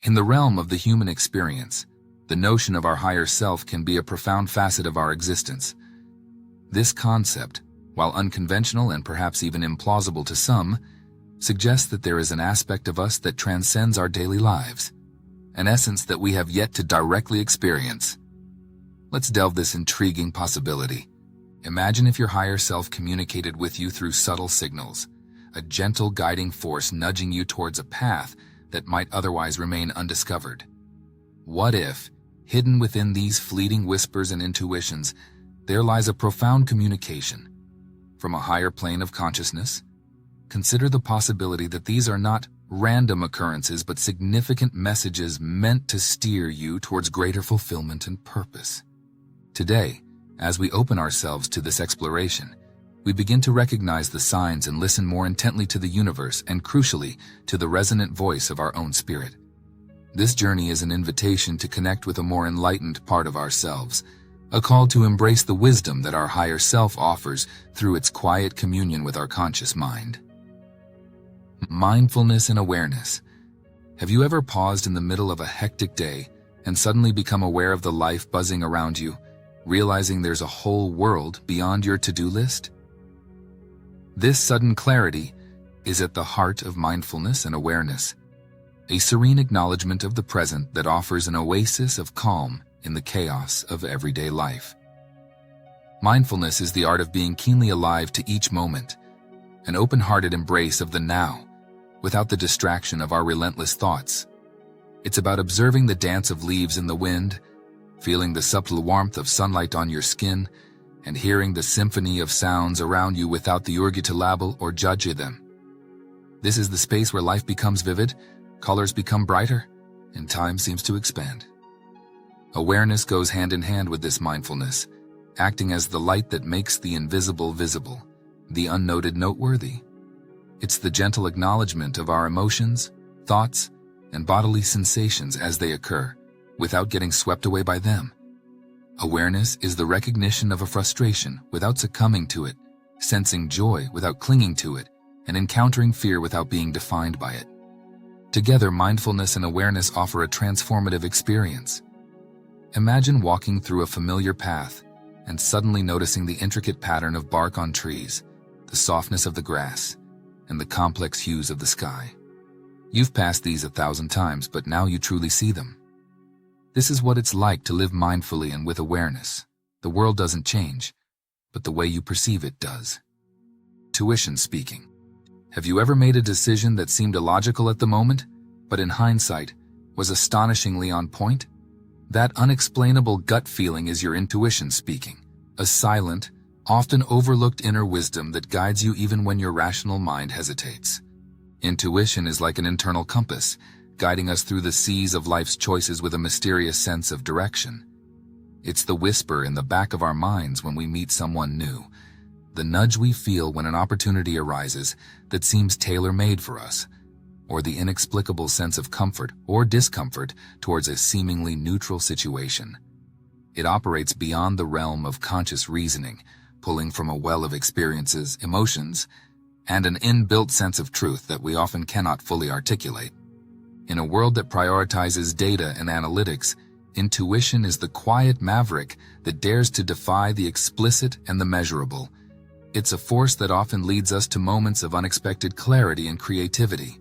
In the realm of the human experience, the notion of our higher self can be a profound facet of our existence. This concept, while unconventional and perhaps even implausible to some, suggests that there is an aspect of us that transcends our daily lives, an essence that we have yet to directly experience. Let's delve this intriguing possibility. Imagine if your higher self communicated with you through subtle signals, a gentle guiding force nudging you towards a path that might otherwise remain undiscovered. What if, hidden within these fleeting whispers and intuitions, there lies a profound communication from a higher plane of consciousness? Consider the possibility that these are not random occurrences but significant messages meant to steer you towards greater fulfillment and purpose. Today, as we open ourselves to this exploration, we begin to recognize the signs and listen more intently to the universe and, crucially, to the resonant voice of our own spirit. This journey is an invitation to connect with a more enlightened part of ourselves, a call to embrace the wisdom that our higher self offers through its quiet communion with our conscious mind. Mindfulness and awareness. Have you ever paused in the middle of a hectic day and suddenly become aware of the life buzzing around you, realizing there's a whole world beyond your to-do list? This sudden clarity is at the heart of mindfulness and awareness, a serene acknowledgement of the present that offers an oasis of calm in the chaos of everyday life. Mindfulness is the art of being keenly alive to each moment, an open-hearted embrace of the now, without the distraction of our relentless thoughts. It's about observing the dance of leaves in the wind, feeling the subtle warmth of sunlight on your skin, and hearing the symphony of sounds around you without the urge to label or judge them. This is the space where life becomes vivid, colors become brighter, and time seems to expand. Awareness goes hand in hand with this mindfulness, acting as the light that makes the invisible visible, the unnoted noteworthy. It's the gentle acknowledgement of our emotions, thoughts, and bodily sensations as they occur, without getting swept away by them. Awareness is the recognition of a frustration without succumbing to it, sensing joy without clinging to it, and encountering fear without being defined by it. Together, mindfulness and awareness offer a transformative experience. Imagine walking through a familiar path and suddenly noticing the intricate pattern of bark on trees, the softness of the grass, and the complex hues of the sky. You've passed these 1,000 times, but now you truly see them. This is what it's like to live mindfully and with awareness. The world doesn't change, but the way you perceive it does. Tuition speaking. Have you ever made a decision that seemed illogical at the moment, but in hindsight, was astonishingly on point? That unexplainable gut feeling is your intuition speaking, a silent, often overlooked inner wisdom that guides you even when your rational mind hesitates. Intuition is like an internal compass, guiding us through the seas of life's choices with a mysterious sense of direction. It's the whisper in the back of our minds when we meet someone new, the nudge we feel when an opportunity arises that seems tailor-made for us, or the inexplicable sense of comfort or discomfort towards a seemingly neutral situation. It operates beyond the realm of conscious reasoning, pulling from a well of experiences, emotions, and an inbuilt sense of truth that we often cannot fully articulate. In a world that prioritizes data and analytics, intuition is the quiet maverick that dares to defy the explicit and the measurable. It's a force that often leads us to moments of unexpected clarity and creativity.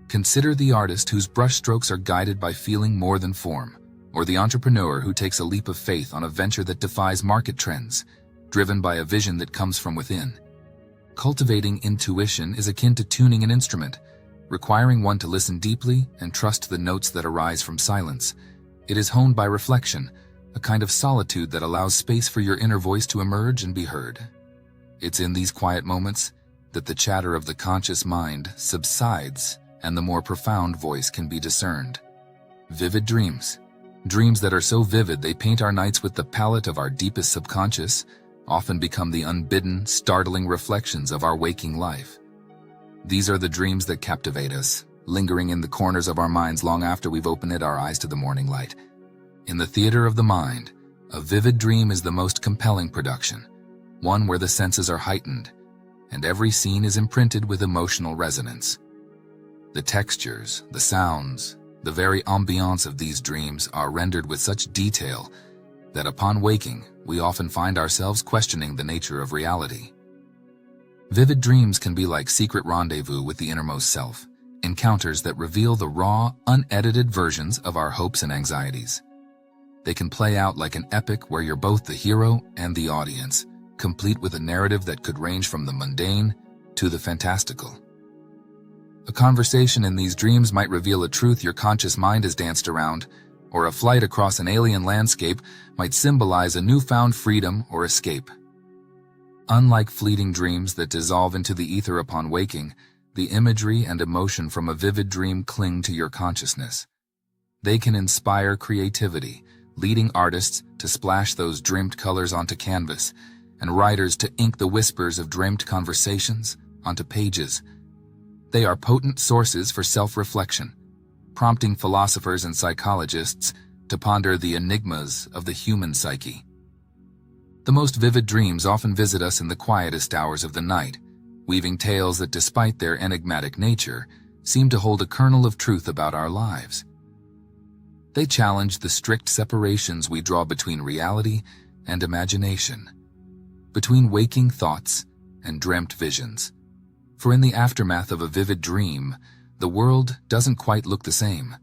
Consider the artist whose brushstrokes are guided by feeling more than form, or the entrepreneur who takes a leap of faith on a venture that defies market trends, driven by a vision that comes from within. Cultivating intuition is akin to tuning an instrument, requiring one to listen deeply and trust the notes that arise from silence. It is honed by reflection, a kind of solitude that allows space for your inner voice to emerge and be heard. It's in these quiet moments that the chatter of the conscious mind subsides and the more profound voice can be discerned. Vivid dreams. Dreams that are so vivid they paint our nights with the palette of our deepest subconscious, often become the unbidden, startling reflections of our waking life. These are the dreams that captivate us, lingering in the corners of our minds long after we've opened our eyes to the morning light. In the theater of the mind, a vivid dream is the most compelling production, one where the senses are heightened, and every scene is imprinted with emotional resonance. The textures, the sounds, The very ambiance of these dreams are rendered with such detail that upon waking, we often find ourselves questioning the nature of reality. Vivid dreams can be like secret rendezvous with the innermost self, encounters that reveal the raw, unedited versions of our hopes and anxieties. They can play out like an epic where you're both the hero and the audience, complete with a narrative that could range from the mundane to the fantastical. A conversation in these dreams might reveal a truth your conscious mind has danced around, or a flight across an alien landscape might symbolize a newfound freedom or escape. Unlike fleeting dreams that dissolve into the ether upon waking, the imagery and emotion from a vivid dream cling to your consciousness. They can inspire creativity, leading artists to splash those dreamed colors onto canvas, and writers to ink the whispers of dreamed conversations onto pages. They are potent sources for self-reflection, prompting philosophers and psychologists to ponder the enigmas of the human psyche. The most vivid dreams often visit us in the quietest hours of the night, weaving tales that, despite their enigmatic nature, seem to hold a kernel of truth about our lives. They challenge the strict separations we draw between reality and imagination, between waking thoughts and dreamt visions. For in the aftermath of a vivid dream, the world doesn't quite look the same.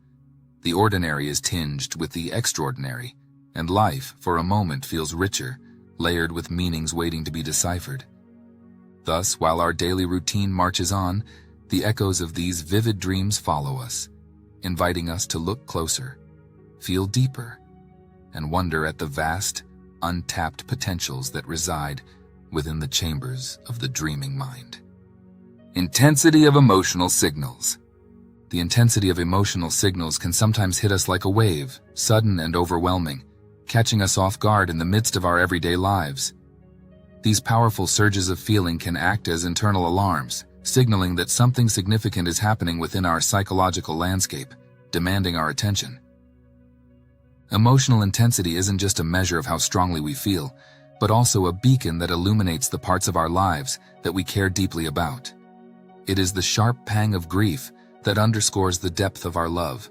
The ordinary is tinged with the extraordinary, and life, for a moment, feels richer, layered with meanings waiting to be deciphered. Thus, while our daily routine marches on, the echoes of these vivid dreams follow us, inviting us to look closer, feel deeper, and wonder at the vast, untapped potentials that reside within the chambers of the dreaming mind. Intensity of emotional signals. The intensity of emotional signals can sometimes hit us like a wave, sudden and overwhelming, catching us off guard in the midst of our everyday lives. These powerful surges of feeling can act as internal alarms, signaling that something significant is happening within our psychological landscape, demanding our attention. Emotional intensity isn't just a measure of how strongly we feel, but also a beacon that illuminates the parts of our lives that we care deeply about. It is the sharp pang of grief that underscores the depth of our love,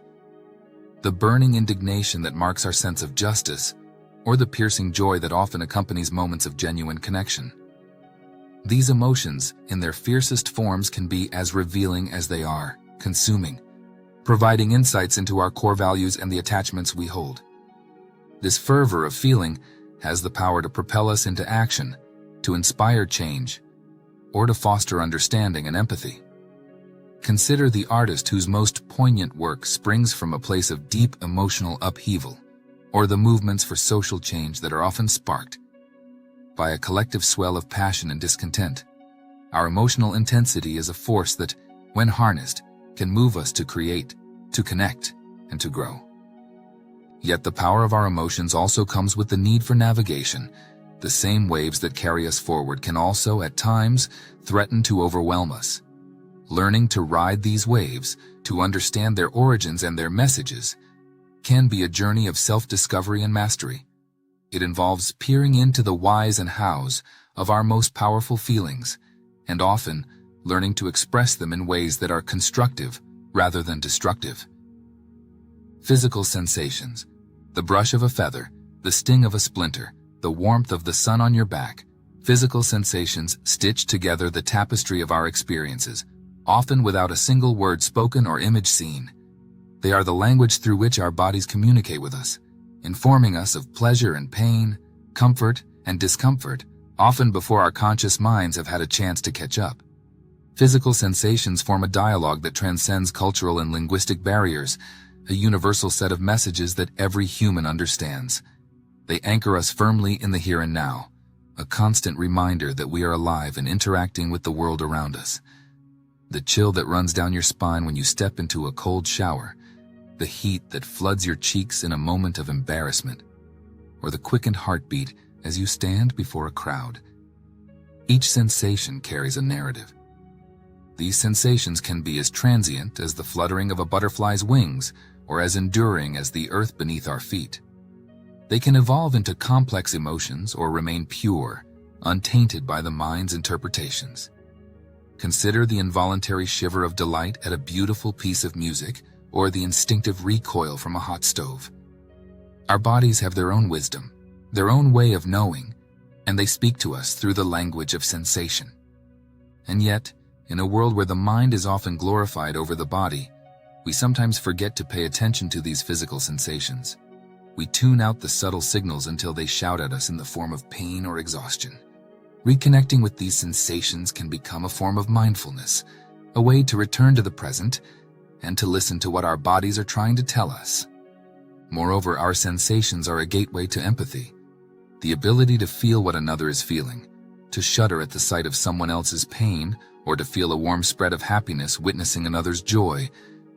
the burning indignation that marks our sense of justice, or the piercing joy that often accompanies moments of genuine connection. These emotions, in their fiercest forms, can be as revealing as they are consuming, providing insights into our core values and the attachments we hold. This fervor of feeling has the power to propel us into action, to inspire change, or to foster understanding and empathy. Consider the artist whose most poignant work springs from a place of deep emotional upheaval, or the movements for social change that are often sparked by a collective swell of passion and discontent. Our emotional intensity is a force that, when harnessed, can move us to create, to connect, and to grow. Yet the power of our emotions also comes with the need for navigation. The same waves that carry us forward can also, at times, threaten to overwhelm us. Learning to ride these waves, to understand their origins and their messages, can be a journey of self-discovery and mastery. It involves peering into the whys and hows of our most powerful feelings, and often learning to express them in ways that are constructive rather than destructive. Physical sensations. The brush of a feather, the sting of a splinter, the warmth of the sun on your back. Physical sensations stitch together the tapestry of our experiences, often without a single word spoken or image seen. They are the language through which our bodies communicate with us, informing us of pleasure and pain, comfort and discomfort, often before our conscious minds have had a chance to catch up. Physical sensations form a dialogue that transcends cultural and linguistic barriers, a universal set of messages that every human understands. They anchor us firmly in the here and now, a constant reminder that we are alive and interacting with the world around us. The chill that runs down your spine when you step into a cold shower, the heat that floods your cheeks in a moment of embarrassment, or the quickened heartbeat as you stand before a crowd. Each sensation carries a narrative. These sensations can be as transient as the fluttering of a butterfly's wings, or as enduring as the earth beneath our feet. They can evolve into complex emotions or remain pure, untainted by the mind's interpretations. Consider the involuntary shiver of delight at a beautiful piece of music, or the instinctive recoil from a hot stove. Our bodies have their own wisdom, their own way of knowing, and they speak to us through the language of sensation. And yet, in a world where the mind is often glorified over the body, we sometimes forget to pay attention to these physical sensations. We tune out the subtle signals until they shout at us in the form of pain or exhaustion. Reconnecting with these sensations can become a form of mindfulness, a way to return to the present and to listen to what our bodies are trying to tell us. Moreover, our sensations are a gateway to empathy. The ability to feel what another is feeling, to shudder at the sight of someone else's pain, or to feel a warm spread of happiness witnessing another's joy,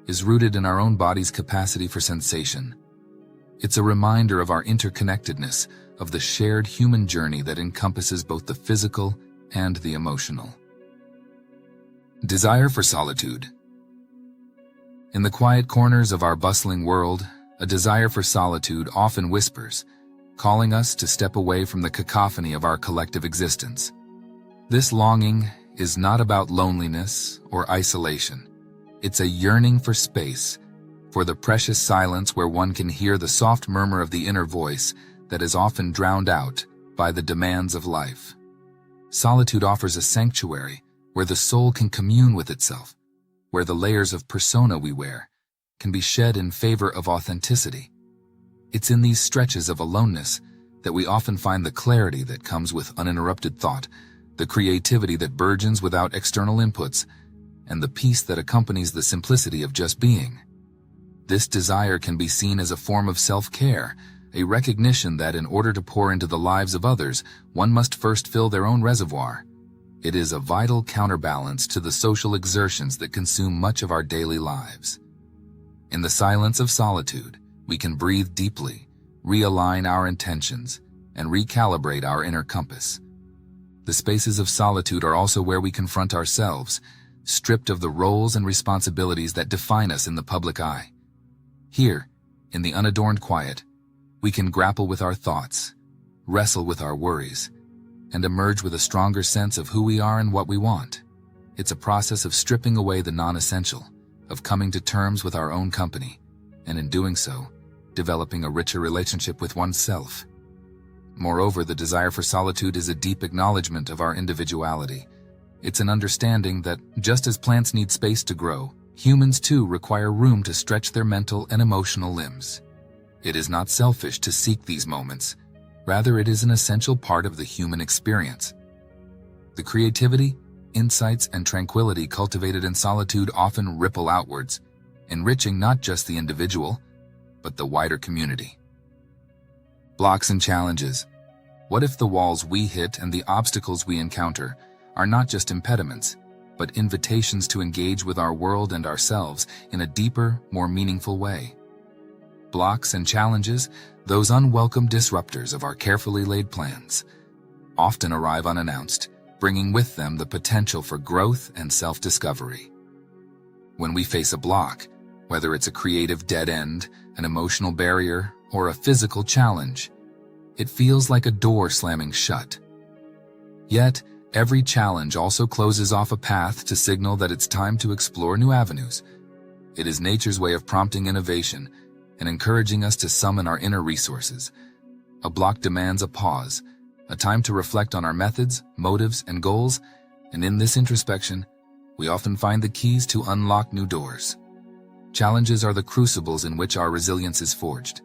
is rooted in our own body's capacity for sensation. It's a reminder of our interconnectedness, of the shared human journey that encompasses both the physical and the emotional. Desire for solitude. In the quiet corners of our bustling world, a desire for solitude often whispers, calling us to step away from the cacophony of our collective existence. This longing is not about loneliness or isolation. It's a yearning for space, for the precious silence where one can hear the soft murmur of the inner voice that is often drowned out by the demands of life. Solitude offers a sanctuary where the soul can commune with itself, where the layers of persona we wear can be shed in favor of authenticity. It's in these stretches of aloneness that we often find the clarity that comes with uninterrupted thought, the creativity that burgeons without external inputs, and the peace that accompanies the simplicity of just being. This desire can be seen as a form of self-care, a recognition that in order to pour into the lives of others, one must first fill their own reservoir. It is a vital counterbalance to the social exertions that consume much of our daily lives. In the silence of solitude, we can breathe deeply, realign our intentions, and recalibrate our inner compass. The spaces of solitude are also where we confront ourselves, stripped of the roles and responsibilities that define us in the public eye. Here, in the unadorned quiet, we can grapple with our thoughts, wrestle with our worries, and emerge with a stronger sense of who we are and what we want. It's a process of stripping away the non-essential, of coming to terms with our own company, and in doing so, developing a richer relationship with oneself. Moreover, the desire for solitude is a deep acknowledgement of our individuality. It's an understanding that, just as plants need space to grow, humans too require room to stretch their mental and emotional limbs. It is not selfish to seek these moments. Rather, it is an essential part of the human experience. The creativity, insights, and tranquility cultivated in solitude often ripple outwards, enriching not just the individual, but the wider community. Blocks and challenges. What if the walls we hit and the obstacles we encounter are not just impediments, but invitations to engage with our world and ourselves in a deeper, more meaningful way? Blocks and challenges, those unwelcome disruptors of our carefully laid plans, often arrive unannounced, bringing with them the potential for growth and self-discovery. When we face a block, whether it's a creative dead end, an emotional barrier, or a physical challenge, it feels like a door slamming shut. Yet, every challenge also closes off a path to signal that it's time to explore new avenues. It is nature's way of prompting innovation and encouraging us to summon our inner resources. A block demands a pause, a time to reflect on our methods, motives, and goals, and in this introspection, we often find the keys to unlock new doors. Challenges are the crucibles in which our resilience is forged.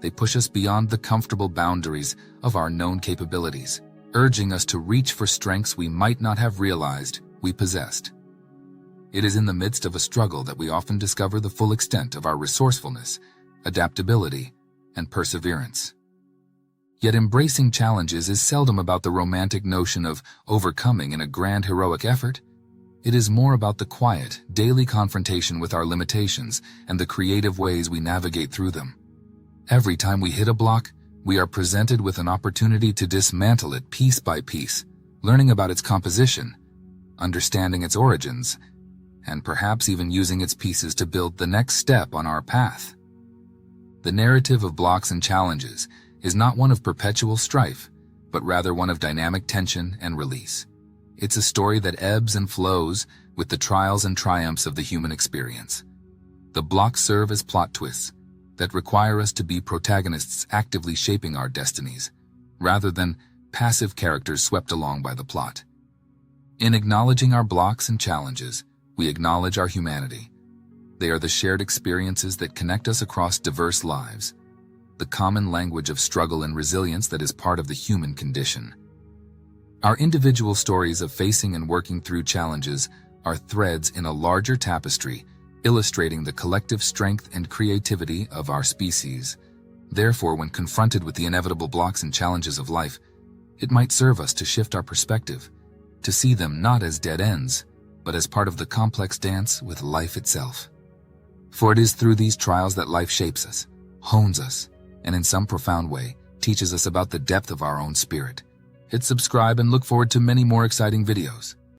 They push us beyond the comfortable boundaries of our known capabilities, urging us to reach for strengths we might not have realized we possessed. It is in the midst of a struggle that we often discover the full extent of our resourcefulness, adaptability, and perseverance. Yet embracing challenges is seldom about the romantic notion of overcoming in a grand heroic effort. It is more about the quiet, daily confrontation with our limitations and the creative ways we navigate through them. Every time we hit a block, we are presented with an opportunity to dismantle it piece by piece, learning about its composition, understanding its origins, and perhaps even using its pieces to build the next step on our path. The narrative of blocks and challenges is not one of perpetual strife, but rather one of dynamic tension and release. It's a story that ebbs and flows with the trials and triumphs of the human experience. The blocks serve as plot twists that require us to be protagonists actively shaping our destinies, rather than passive characters swept along by the plot. In acknowledging our blocks and challenges, we acknowledge our humanity. They are the shared experiences that connect us across diverse lives, the common language of struggle and resilience that is part of the human condition. Our individual stories of facing and working through challenges are threads in a larger tapestry, illustrating the collective strength and creativity of our species. Therefore, when confronted with the inevitable blocks and challenges of life, it might serve us to shift our perspective, to see them not as dead ends, but as part of the complex dance with life itself. For it is through these trials that life shapes us, hones us, and in some profound way, teaches us about the depth of our own spirit. Hit subscribe and look forward to many more exciting videos.